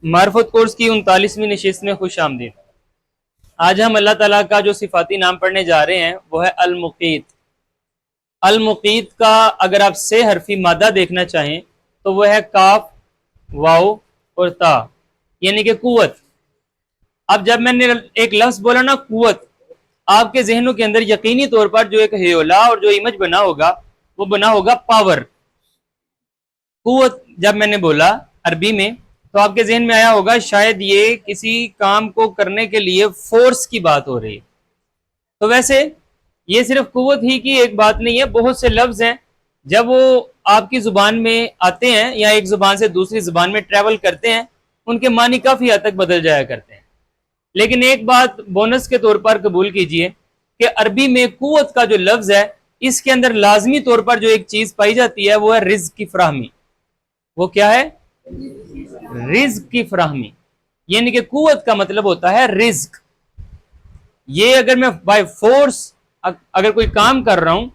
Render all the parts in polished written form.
معرفت کورس کی 39ویں نشست میں خوش آمدید۔ آج ہم اللہ تعالیٰ کا جو صفاتی نام پڑھنے جا رہے ہیں وہ ہے المقیت۔ المقیت کا اگر آپ سے حرفی مادہ دیکھنا چاہیں تو وہ ہے کاف، واو اور تا، یعنی کہ قوت۔ اب جب میں نے ایک لفظ بولا نا قوت، آپ کے ذہنوں کے اندر یقینی طور پر جو ایک ہیولا اور جو امیج بنا ہوگا وہ بنا ہوگا پاور۔ قوت جب میں نے بولا عربی میں تو آپ کے ذہن میں آیا ہوگا شاید یہ کسی کام کو کرنے کے لیے فورس کی بات ہو رہی ہے۔ تو ویسے یہ صرف قوت ہی کی ایک بات نہیں ہے، بہت سے لفظ ہیں جب وہ آپ کی زبان میں آتے ہیں یا ایک زبان سے دوسری زبان میں ٹریول کرتے ہیں ان کے معنی کافی حد تک بدل جایا کرتے ہیں۔ لیکن ایک بات بونس کے طور پر قبول کیجئے کہ عربی میں قوت کا جو لفظ ہے اس کے اندر لازمی طور پر جو ایک چیز پائی جاتی ہے وہ ہے رزق کی فراہمی۔ وہ کیا ہے؟ رزق کی فراہمی، یعنی کہ قوت کا مطلب ہوتا ہے رزق۔ یہ اگر میں بائی فورس اگر کوئی کام کر رہا ہوں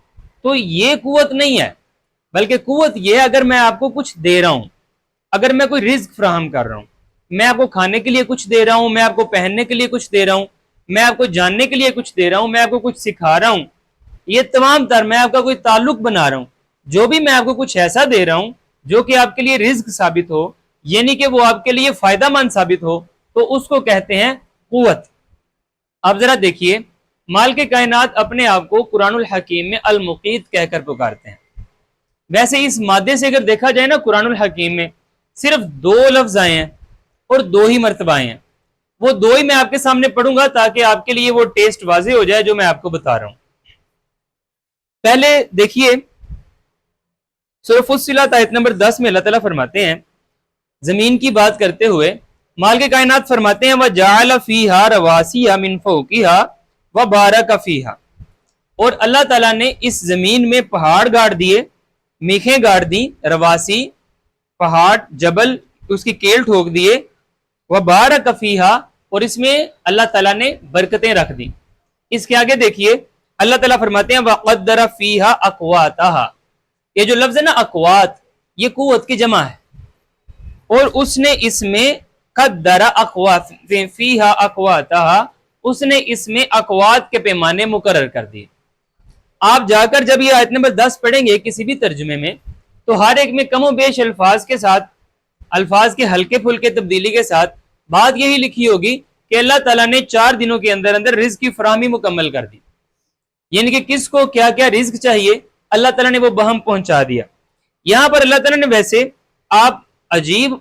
تو یہ قوت نہیں ہے، بلکہ قوت یہ ہے اگر میں آپ کو کچھ دے رہا ہوں، اگر میں کوئی رزق فراہم کر رہا ہوں، میں آپ کو کھانے کے لیے کچھ دے رہا ہوں، میں آپ کو پہننے کے لیے کچھ دے رہا ہوں، میں آپ کو جاننے کے لیے کچھ دے رہا ہوں، میں آپ کو کچھ سکھا رہا ہوں، یہ تمام تر میں آپ کا کوئی تعلق بنا رہا ہوں، جو بھی میں آپ کو کچھ ایسا دے رہا ہوں جو کہ آپ کے لیے رزق ثابت ہو، یعنی کہ وہ آپ کے لیے فائدہ مند ثابت ہو، تو اس کو کہتے ہیں قوت۔ اب ذرا دیکھیے مال کے کائنات اپنے آپ کو قرآن الحکیم میں المقیت کہہ کر پکارتے ہیں۔ ویسے اس مادے سے اگر دیکھا جائے نا قرآن الحکیم میں صرف 2 لفظ آئے ہیں اور 2 ہی مرتبہ آئے ہیں، وہ 2 ہی میں آپ کے سامنے پڑھوں گا تاکہ آپ کے لیے وہ ٹیسٹ واضح ہو جائے جو میں آپ کو بتا رہا ہوں۔ پہلے دیکھیے سورہ فصلت آیت نمبر 10 میں اللہ تعالیٰ فرماتے ہیں زمین کی بات کرتے ہوئے، مال کے کائنات فرماتے ہیں وَجَعَلَ فِيهَا رَوَاسِيَ مِن فَوْقِهَا وَبَارَكَ فِيهَا، اور اللہ تعالیٰ نے اس زمین میں پہاڑ گاڑ دیے، میخیں گاڑ دی، رواسی پہاڑ جبل اس کی کیل ٹھوک دیے، وَبَارَكَ فِيهَا، اور اس میں اللہ تعالیٰ نے برکتیں رکھ دی۔ اس کے آگے دیکھیے اللہ تعالیٰ فرماتے ہیں وَقَدَّرَ فِيهَا أَقْوَاتَهَا، یہ جو لفظ ہے نا اقوات، یہ قوت کی جمع ہے، اور اس نے اس میں قدر اقوات فیہا اقواتہا، اس نے اس میں اقوات کے پیمانے مقرر کر دیے۔ آپ جا کر جب یہ آیت نمبر 10 پڑھیں گے کسی بھی ترجمے میں تو ہر ایک میں کم و بیش الفاظ کے ساتھ، الفاظ کے ہلکے پھلکے تبدیلی کے ساتھ بات یہی لکھی ہوگی کہ اللہ تعالیٰ نے 4 دنوں کے اندر اندر رزق کی فراہمی مکمل کر دی، یعنی کہ کس کو کیا کیا رزق چاہیے اللہ تعالیٰ نے وہ بہم پہنچا دیا۔ یہاں پر اللہ تعالیٰ نے ویسے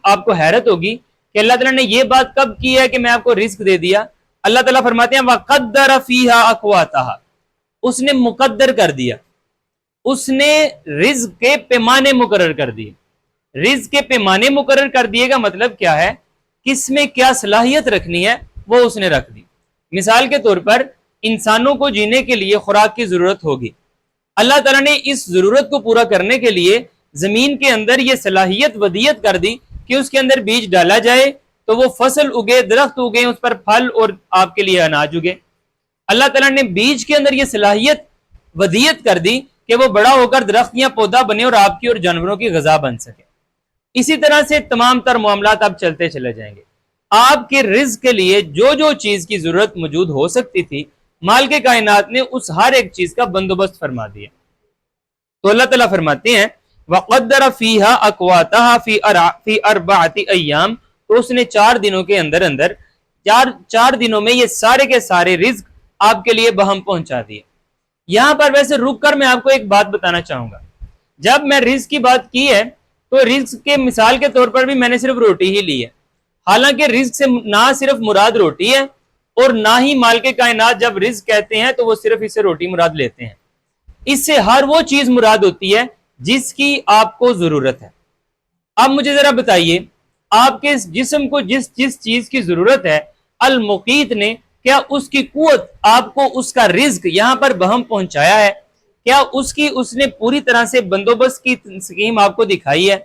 آپ کو حیرت ہوگی کہ اللہ تعالیٰ نے یہ بات کب کی ہے کہ میں آپ کو رزق دے دیا۔ اللہ تعالیٰ فرماتے ہیں وَقَدَّرَ فِيهَا أَقْوَاتَهَا، اس نے مقدر کر دیا، اس نے رزق کے پیمانے مقرر کر دیے۔ رزق کے پیمانے مقرر کر دیے کا مطلب کیا ہے؟ کس میں کیا صلاحیت رکھنی ہے وہ اس نے رکھ دی۔ مثال کے طور پر انسانوں کو جینے کے لیے خوراک کی ضرورت ہوگی، اللہ تعالیٰ نے اس ضرورت کو پورا کرنے کے لیے زمین کے اندر یہ صلاحیت ودیت کر دی کہ اس کے اندر بیج ڈالا جائے تو وہ فصل اگے، درخت اگے، اس پر پھل اور آپ کے لیے اناج اگے۔ اللہ تعالیٰ نے بیج کے اندر یہ صلاحیت ودیت کر دی کہ وہ بڑا ہو کر درخت یا پودا بنے اور آپ کی اور جانوروں کی غذا بن سکے۔ اسی طرح سے تمام تر معاملات اب چلتے چلے جائیں گے۔ آپ کے رزق کے لیے جو جو چیز کی ضرورت موجود ہو سکتی تھی مال کے کائنات نے اس ہر ایک چیز کا بندوبست فرما دیا۔ تو اللہ تعالیٰ فرماتے ہیں وَقَدَّرَ فِيهَا أَقْوَاتَهَا فِي 4 أَيَّامٍ، تو اس نے 4 دنوں کے اندر اندر 4 دنوں میں یہ سارے کے سارے رزق آپ کے لیے بہم پہنچا دیے۔ یہاں پر ویسے رک کر میں آپ کو ایک بات بتانا چاہوں گا، جب میں رزق کی بات کی ہے تو رزق کے مثال کے طور پر بھی میں نے صرف روٹی ہی لی ہے، حالانکہ رزق سے نہ صرف مراد روٹی ہے اور نہ ہی مال کے کائنات جب رزق کہتے ہیں تو وہ صرف اسے روٹی مراد لیتے ہیں، اس سے ہر وہ چیز مراد ہوتی ہے جس کی آپ کو ضرورت ہے۔ اب مجھے ذرا بتائیے آپ کے جسم کو جس چیز کی ضرورت ہے المقیت نے کیا اس کی قوت آپ کو اس کا رزق یہاں پر بہم پہنچایا ہے؟ کیا اس نے پوری طرح سے بندوبست کی سکیم آپ کو دکھائی ہے؟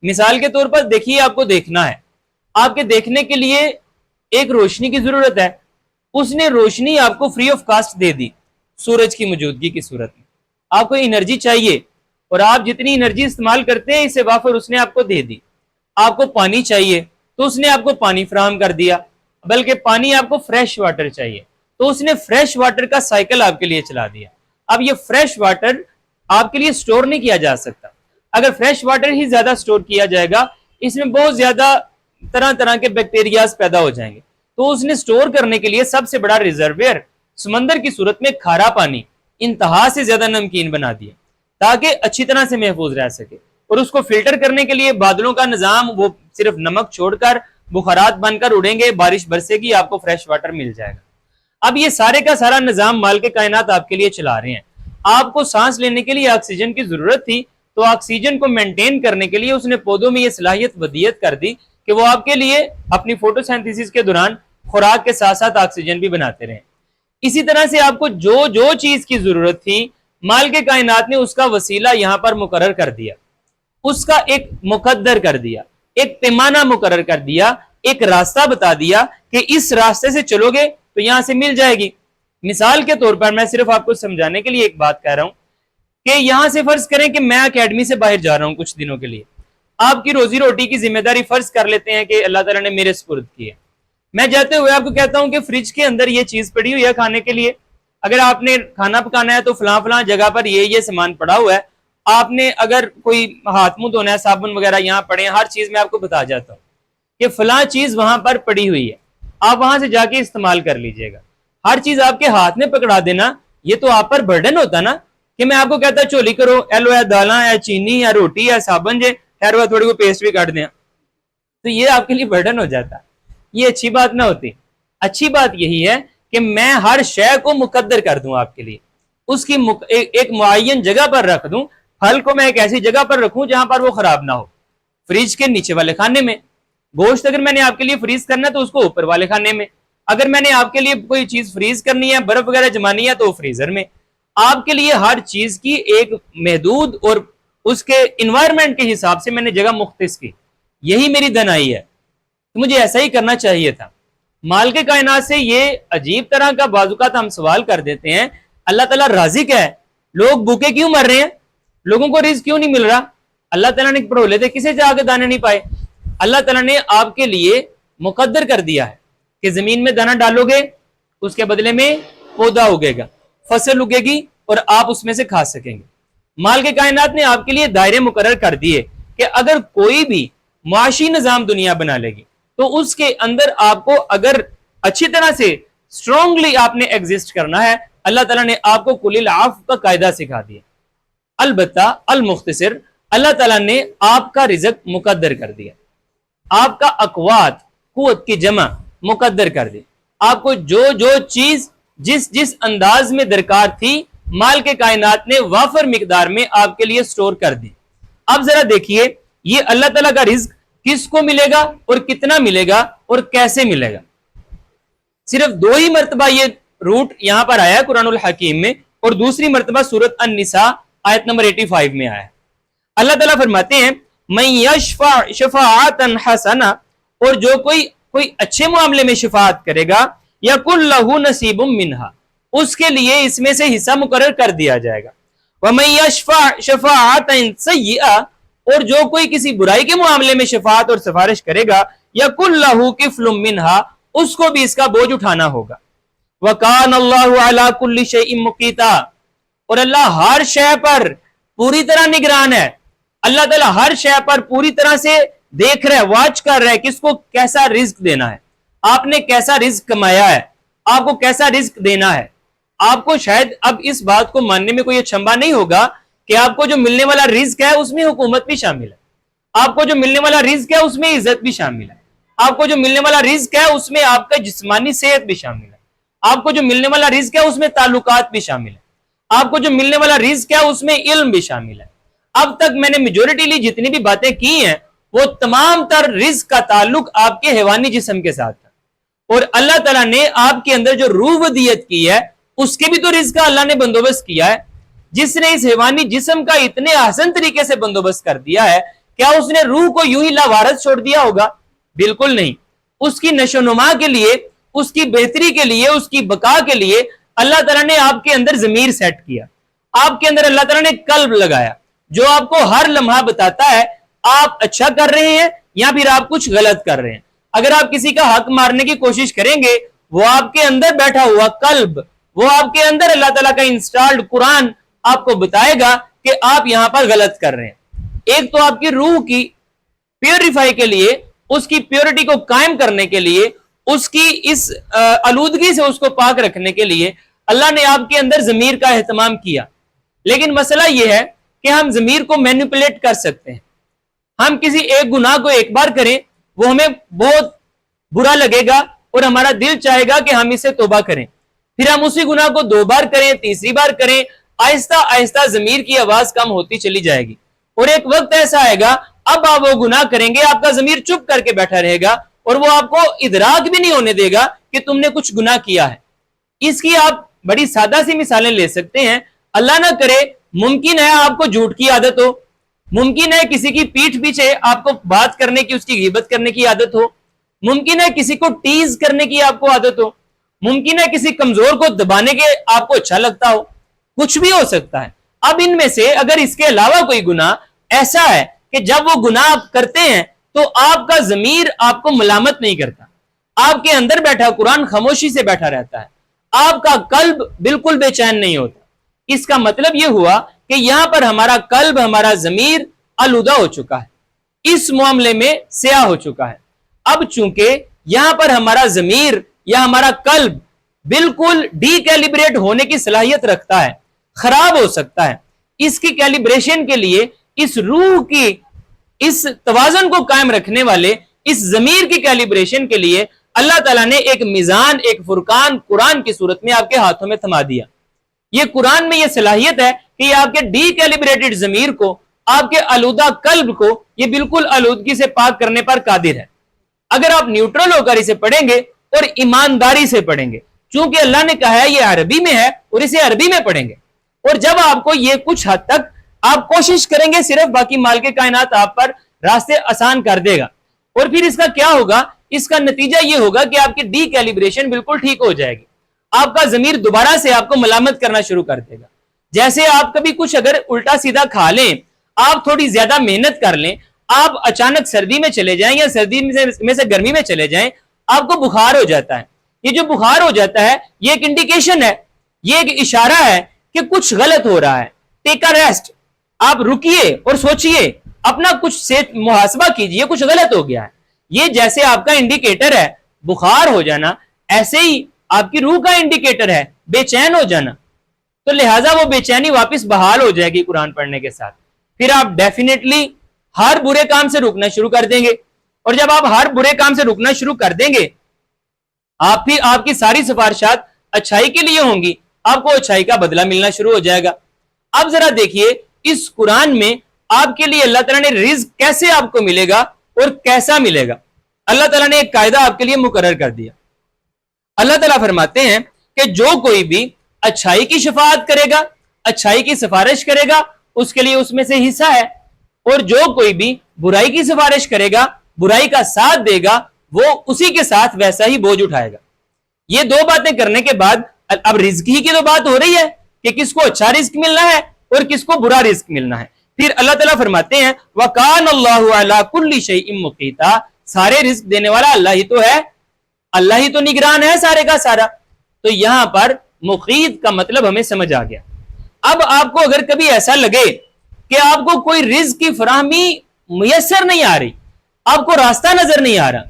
مثال کے طور پر دیکھیے آپ کو دیکھنا ہے، آپ کے دیکھنے کے لیے ایک روشنی کی ضرورت ہے، اس نے روشنی آپ کو فری آف کاسٹ دے دی سورج کی موجودگی کی صورت میں۔ آپ کو انرجی چاہیے اور آپ جتنی انرجی استعمال کرتے ہیں اس سے وافر اس نے آپ کو دے دی۔ آپ کو پانی چاہیے تو اس نے آپ کو پانی فراہم کر دیا، بلکہ پانی آپ کو فریش واٹر چاہیے تو اس نے فریش واٹر کا سائیکل آپ کے لیے چلا دیا۔ اب یہ فریش واٹر آپ کے لیے سٹور نہیں کیا جا سکتا، اگر فریش واٹر ہی زیادہ سٹور کیا جائے گا اس میں بہت زیادہ طرح طرح کے بیکٹیریاز پیدا ہو جائیں گے، تو اس نے سٹور کرنے کے لیے سب سے بڑا ریزرویئر سمندر کی صورت میں کھارا پانی انتہا سے زیادہ نمکین بنا دیا تاکہ اچھی طرح سے محفوظ رہ سکے، اور اس کو فلٹر کرنے کے لیے بادلوں کا نظام، وہ صرف نمک چھوڑ کر بخارات بن کر اڑیں گے، بارش برسے گی، آپ کو فریش واٹر مل جائے گا۔ اب یہ سارے کا سارا نظام مالک کائنات آپ کے لیے چلا رہے ہیں۔ آپ کو سانس لینے کے لیے آکسیجن کی ضرورت تھی تو آکسیجن کو مینٹین کرنے کے لیے اس نے پودوں میں یہ صلاحیت ودیت کر دی کہ وہ آپ کے لیے اپنی فوٹو سینتھیسس کے دوران خوراک کے ساتھ ساتھ آکسیجن بھی بناتے رہیں۔ اسی طرح سے آپ کو جو چیز کی ضرورت تھی مالک کائنات نے اس کا وسیلہ یہاں پر مقرر کر دیا، اس کا ایک مقدر کر دیا، ایک پیمانہ مقرر کر دیا، ایک راستہ بتا دیا کہ اس راستے سے چلو گے تو یہاں سے مل جائے گی۔ مثال کے طور پر میں صرف آپ کو سمجھانے کے لیے ایک بات کہہ رہا ہوں کہ یہاں سے فرض کریں کہ میں اکیڈمی سے باہر جا رہا ہوں کچھ دنوں کے لیے، آپ کی روزی روٹی کی ذمہ داری فرض کر لیتے ہیں کہ اللہ تعالیٰ نے میرے سپرد کی ہے۔ میں جاتے ہوئے آپ کو کہتا ہوں کہ فریج کے اندر یہ چیز پڑی ہوئی ہے کھانے کے لیے، اگر آپ نے کھانا پکانا ہے تو فلاں فلاں جگہ پر یہ سامان پڑا ہوا ہے، آپ نے اگر کوئی ہاتھ منہ دھونا ہے صابن وغیرہ یہاں پڑے ہیں، ہر چیز میں آپ کو بتا جاتا ہوں کہ فلاں چیز وہاں پر پڑی ہوئی ہے، آپ وہاں سے جا کے استعمال کر لیجئے گا۔ ہر چیز آپ کے ہاتھ میں پکڑا دینا یہ تو آپ پر برڈن ہوتا نا، کہ میں آپ کو کہتا چولی کرو، ایلو ہے دالاں ہے چینی ہے روٹی ہے صابن جے خیر وہ تھوڑی کو پیسٹ بھی کاٹ دیں، تو یہ آپ کے لیے برڈن ہو جاتا۔ یہ اچھی بات نہ ہوتی۔ اچھی بات یہی ہے کہ میں ہر شے کو مقدر کر دوں آپ کے لیے، اس کی ایک معین جگہ پر رکھ دوں، پھل کو میں ایک ایسی جگہ پر رکھوں جہاں پر وہ خراب نہ ہو، فریج کے نیچے والے خانے میں، گوشت اگر میں نے آپ کے لیے فریز کرنا ہے تو اس کو اوپر والے خانے میں، اگر میں نے آپ کے لیے کوئی چیز فریز کرنی ہے برف وغیرہ جمانی ہے تو فریزر میں۔ آپ کے لیے ہر چیز کی ایک محدود اور اس کے انوائرمنٹ کے حساب سے میں نے جگہ مختص کی، یہی میری دانائی ہے، تو مجھے ایسا ہی کرنا چاہیے تھا۔ مالک کائنات سے یہ عجیب طرح کا بعض اوقات ہم سوال کر دیتے ہیں، اللہ تعالیٰ رازق ہے، لوگ بھوکے کیوں مر رہے ہیں، لوگوں کو رزق کیوں نہیں مل رہا؟ اللہ تعالیٰ نے پڑھولے تھے کسے جا کے دانے نہیں پائے؟ اللہ تعالیٰ نے آپ کے لیے مقدر کر دیا ہے کہ زمین میں دانا ڈالو گے اس کے بدلے میں پودا اگے گا، فصل اگے گی اور آپ اس میں سے کھا سکیں گے۔ مالک کائنات نے آپ کے لیے دائرے مقرر کر دیے کہ اگر کوئی بھی معاشی نظام دنیا بنا لے گی تو اس کے اندر آپ کو اگر اچھی طرح سے اسٹرانگلی آپ نے ایگزسٹ کرنا ہے، اللہ تعالیٰ نے آپ کو کل العفو کا قاعدہ سکھا دیا۔ البتہ المختصر، اللہ تعالیٰ نے آپ کا رزق مقدر کر دیا، آپ کا اقوات قوت کی جمع مقدر کر دی، آپ کو جو چیز جس انداز میں درکار تھی مال کے کائنات نے وافر مقدار میں آپ کے لیے سٹور کر دی۔ اب ذرا دیکھیے یہ اللہ تعالیٰ کا رزق کس کو ملے گا اور کتنا ملے گا اور کیسے ملے گا۔ صرف 2 ہی مرتبہ یہ روٹ یہاں پر آیا ہے قرآن الحکیم میں، اور دوسری مرتبہ سورۃ النساء آیت نمبر 85 میں آیا ہے۔ اللہ تعالیٰ فرماتے ہیں من یشفع شفاعتا حسنہ، اور جو کوئی اچھے معاملے میں شفاعت کرے گا یکن لہ نصیب منہا، اس کے لیے اس میں سے حصہ مقرر کر دیا جائے گا۔ ومن یشفع شفاعتا سیئہ، اور جو کوئی کسی برائی کے معاملے میں شفاعت اور سفارش کرے گا یکن لہ کفل منہا، اس کو بھی اس کا بوجھ اٹھانا ہوگا۔ وکان اللہ علی کل شیء مقیتا، اور اللہ ہر شے پر پوری طرح نگران ہے، اللہ تعالیٰ ہر شے پر پوری طرح سے دیکھ رہا ہے، واچ کر رہا ہے کس کو کیسا رزق دینا ہے، آپ نے کیسا رزق کمایا ہے، آپ کو کیسا رزق دینا ہے۔ آپ کو شاید اب اس بات کو ماننے میں کوئی اچھمبا نہیں ہوگا کہ آپ کو جو ملنے والا رزق ہے اس میں حکومت بھی شامل ہے، آپ کو جو ملنے والا رزق ہے اس میں عزت بھی شامل ہے، آپ کو جو ملنے والا رزق ہے اس میں آپ کا جسمانی صحت بھی شامل ہے، آپ کو جو ملنے والا رزق ہے اس میں تعلقات بھی شامل ہے، آپ کو جو ملنے والا رزق ہے اس میں علم بھی شامل ہے۔ اب تک میں نے میجورٹیلی جتنی بھی باتیں کی ہیں وہ تمام تر رزق کا تعلق آپ کے حیوانی جسم کے ساتھ ہے، اور اللہ تعالیٰ نے آپ کے اندر جو روح ودیت کی ہے اس کے بھی تو رزق کا اللہ نے بندوبست کیا ہے۔ جس نے اس حیوانی جسم کا اتنے آسان طریقے سے بندوبست کر دیا ہے، کیا اس نے روح کو یوں ہی لاوارث چھوڑ دیا ہوگا؟ بالکل نہیں۔ اس کی نشو و نما کے لیے، اس کی بہتری کے لیے، اس کی بقا کے لیے اللہ تعالیٰ نے آپ کے اندر ضمیر سیٹ کیا، آپ کے اندر اللہ تعالیٰ نے قلب لگایا جو آپ کو ہر لمحہ بتاتا ہے آپ اچھا کر رہے ہیں یا پھر آپ کچھ غلط کر رہے ہیں۔ اگر آپ کسی کا حق مارنے کی کوشش کریں گے، وہ آپ کے اندر بیٹھا ہوا قلب، وہ آپ کے اندر اللہ تعالیٰ کا انسٹالڈ قرآن آپ کو بتائے گا کہ آپ یہاں پر غلط کر رہے ہیں۔ ایک تو آپ کی روح کی پیوریفائی کے لیے، اس کی پیورٹی کو قائم کرنے کے لیے، اس کی اس آلودگی سے اس کو پاک رکھنے کے لیے اللہ نے آپ کے اندر ضمیر کا اہتمام کیا۔ لیکن مسئلہ یہ ہے کہ ہم ضمیر کو مینیپولیٹ کر سکتے ہیں۔ ہم کسی ایک گناہ کو ایک بار کریں، وہ ہمیں بہت برا لگے گا اور ہمارا دل چاہے گا کہ ہم اسے توبہ کریں، پھر ہم اسی گناہ کو 2 بار کریں، تیسری بار کریں، آہستہ آہستہ ضمیر کی آواز کم ہوتی چلی جائے گی، اور ایک وقت ایسا آئے گا اب آپ وہ گناہ کریں گے، آپ کا ضمیر چپ کر کے بیٹھا رہے گا اور وہ آپ کو ادراک بھی نہیں ہونے دے گا کہ تم نے کچھ گناہ کیا ہے۔ اس کی آپ بڑی سادہ سی مثالیں لے سکتے ہیں۔ اللہ نہ کرے ممکن ہے آپ کو جھوٹ کی عادت ہو، ممکن ہے کسی کی پیٹھ پیچھے آپ کو بات کرنے کی، اس کی غیبت کرنے کی عادت ہو، ممکن ہے کسی کو ٹیز کرنے کی آپ کو عادت ہو، ممکن ہے کسی کمزور کو دبانے کے آپ کو اچھا لگتا ہو، کچھ بھی ہو سکتا ہے۔ اب ان میں سے اگر اس کے علاوہ کوئی گناہ ایسا ہے کہ جب وہ گناہ آپ کرتے ہیں تو آپ کا ضمیر آپ کو ملامت نہیں کرتا، آپ کے اندر بیٹھا قرآن خاموشی سے بیٹھا رہتا ہے، آپ کا قلب بالکل بے چین نہیں ہوتا۔ اس کا مطلب یہ ہوا کہ یہاں پر ہمارا قلب، ہمارا ضمیر آلودہ ہو چکا ہے، اس معاملے میں سیاہ ہو چکا ہے۔ اب چونکہ یہاں پر ہمارا ضمیر یا ہمارا قلب بالکل ڈی کیلیبریٹ ہونے کی صلاحیت رکھتا ہے، خراب ہو سکتا ہے، اس کی کیلیبریشن کے لیے، اس روح کی اس توازن کو قائم رکھنے والے اس ضمیر کی کیلیبریشن کے لیے اللہ تعالیٰ نے ایک میزان، ایک فرقان قرآن کی صورت میں آپ کے ہاتھوں میں تھما دیا۔ یہ قرآن میں یہ صلاحیت ہے کہ یہ آپ کے ڈی کیلیبریٹڈ ضمیر کو، آپ کے آلودہ قلب کو یہ بالکل آلودگی سے پاک کرنے پر قادر ہے۔ اگر آپ نیوٹرل ہو کر اسے پڑھیں گے اور ایمانداری سے پڑھیں گے، چونکہ اللہ نے کہا ہے یہ عربی میں ہے اور اسے عربی میں پڑھیں گے، اور جب آپ کو یہ کچھ حد تک آپ کوشش کریں گے صرف، باقی مالک کائنات آپ پر راستے آسان کر دے گا، اور پھر اس کا کیا ہوگا؟ اس کا نتیجہ یہ ہوگا کہ آپ کی ڈی کیلیبریشن بالکل ٹھیک ہو جائے گی، آپ کا ضمیر دوبارہ سے آپ کو ملامت کرنا شروع کر دے گا۔ جیسے آپ کبھی کچھ اگر الٹا سیدھا کھا لیں، آپ تھوڑی زیادہ محنت کر لیں، آپ اچانک سردی میں چلے جائیں یا سردی میں سے گرمی میں چلے جائیں، آپ کو بخار ہو جاتا ہے۔ یہ جو بخار ہو جاتا ہے یہ ایک انڈیکیشن ہے، یہ ایک اشارہ ہے کہ کچھ غلط ہو رہا ہے۔ ٹیک اے ریسٹ، آپ رکیے اور سوچئے، اپنا کچھ سے محاسبہ کیجئے، کچھ غلط ہو گیا ہے۔ یہ جیسے آپ کا انڈیکیٹر ہے بخار ہو جانا، ایسے ہی آپ کی روح کا انڈیکیٹر ہے بے چین ہو جانا، تو لہٰذا وہ بے چینی واپس بحال ہو جائے گی قرآن پڑھنے کے ساتھ، پھر آپ ڈیفینیٹلی ہر برے کام سے رکنا شروع کر دیں گے، اور جب آپ ہر برے کام سے رکنا شروع کر دیں گے، آپ کی ساری سفارشات اچھائی کے لیے ہوں گی، آپ کو اچھائی کا بدلہ ملنا شروع ہو جائے گا۔ اب ذرا دیکھیے اس قرآن میں آپ کے لیے اللہ تعالیٰ نے رزق کیسے آپ کو ملے گا اور کیسا ملے گا۔ اللہ تعالیٰ نے ایک قاعدہ آپ کے لیے مقرر کر دیا۔ اللہ تعالیٰ فرماتے ہیں کہ جو کوئی بھی اچھائی کی شفاعت کرے گا، اچھائی کی سفارش کرے گا، اس کے لیے اس میں سے حصہ ہے، اور جو کوئی بھی برائی کی سفارش کرے گا، برائی کا ساتھ دے گا، وہ اسی کے ساتھ ویسا ہی بوجھ اٹھائے گا۔ یہ دو باتیں کرنے کے بعد اب رزق ہی کی تو بات ہو رہی ہے کہ کس کو اچھا رزق ملنا ہے اور کس کو برا رزق ملنا ہے۔ پھر اللہ تعالیٰ فرماتے ہیں وَقَانَ اللَّهُ عَلَىٰ كُلِّ شَيْءٍ مُقِيتًا، سارے رزق دینے والا اللہ ہی تو ہے، اللہ ہی تو نگران ہے سارے کا سارا۔ تو یہاں پر مقیت کا مطلب ہمیں سمجھ آ گیا۔ اب آپ کو اگر کبھی ایسا لگے کہ آپ کو کوئی رزق کی فراہمی میسر نہیں آ رہی، آپ کو راستہ نظر نہیں آ رہا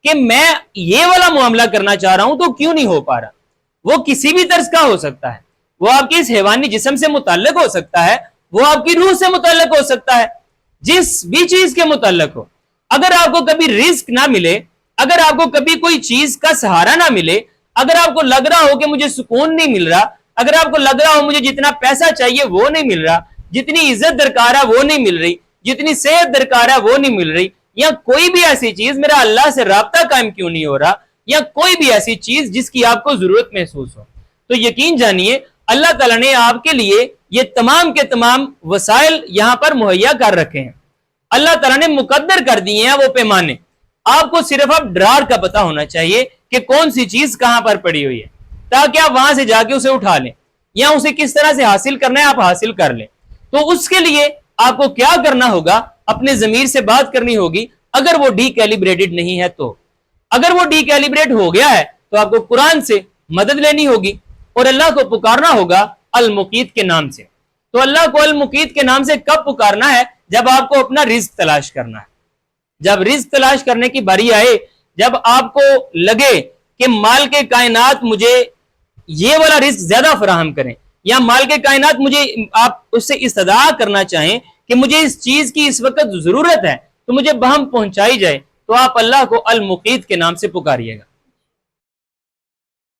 کہ میں یہ والا معاملہ کرنا چاہ رہا ہوں تو کیوں نہیں ہو پا رہا، وہ کسی بھی طرز کا ہو سکتا ہے، وہ آپ کے اس حیوانی جسم سے متعلق ہو سکتا ہے، وہ آپ کی روح سے متعلق ہو سکتا ہے، جس بھی چیز کے متعلق ہو۔ اگر آپ کو کبھی رزق نہ ملے، اگر آپ کو کبھی کوئی چیز کا سہارا نہ ملے، اگر آپ کو لگ رہا ہو کہ مجھے سکون نہیں مل رہا، اگر آپ کو لگ رہا ہو مجھے جتنا پیسہ چاہیے وہ نہیں مل رہا، جتنی عزت درکار ہے وہ نہیں مل رہی، جتنی صحت درکار ہے وہ نہیں مل رہی، یا کوئی بھی ایسی چیز، میرا اللہ سے رابطہ قائم کیوں نہیں ہو رہا، یا کوئی بھی ایسی چیز جس کی آپ کو ضرورت محسوس ہو، تو یقین جانیے اللہ تعالیٰ نے آپ کے لیے یہ تمام کے تمام وسائل یہاں پر مہیا کر رکھے ہیں۔ اللہ تعالیٰ نے مقدر کر دیے ہیں وہ پیمانے، آپ کو صرف اب ڈرار کا پتہ ہونا چاہیے کہ کون سی چیز کہاں پر پڑی ہوئی ہے، تاکہ آپ وہاں سے جا کے اسے اٹھا لیں، یا اسے کس طرح سے حاصل کرنا ہے آپ حاصل کر لیں۔ تو اس کے لیے آپ کو کیا کرنا ہوگا؟ اپنے ضمیر سے بات کرنی ہوگی، اگر وہ ڈی کیلیبریٹڈ نہیں ہے تو اگر وہ ڈی کیلیبریٹ ہو گیا ہے تو آپ کو قرآن سے مدد لینی ہوگی اور اللہ کو پکارنا ہوگا المقیت کے نام سے. تو اللہ کو المقیت کے نام سے کب پکارنا ہے؟ جب آپ کو اپنا رزق تلاش کرنا ہے. جب رزق تلاش کرنے کی باری آئے، جب آپ کو لگے کہ مال کے کائنات مجھے یہ والا رزق زیادہ فراہم کریں، یا مال کے کائنات مجھے آپ اس سے استدعا کرنا چاہیں کہ مجھے اس چیز کی اس وقت ضرورت ہے تو مجھے بہم پہنچائی جائے، تو آپ اللہ کو المقیت کے نام سے پکاریے گا.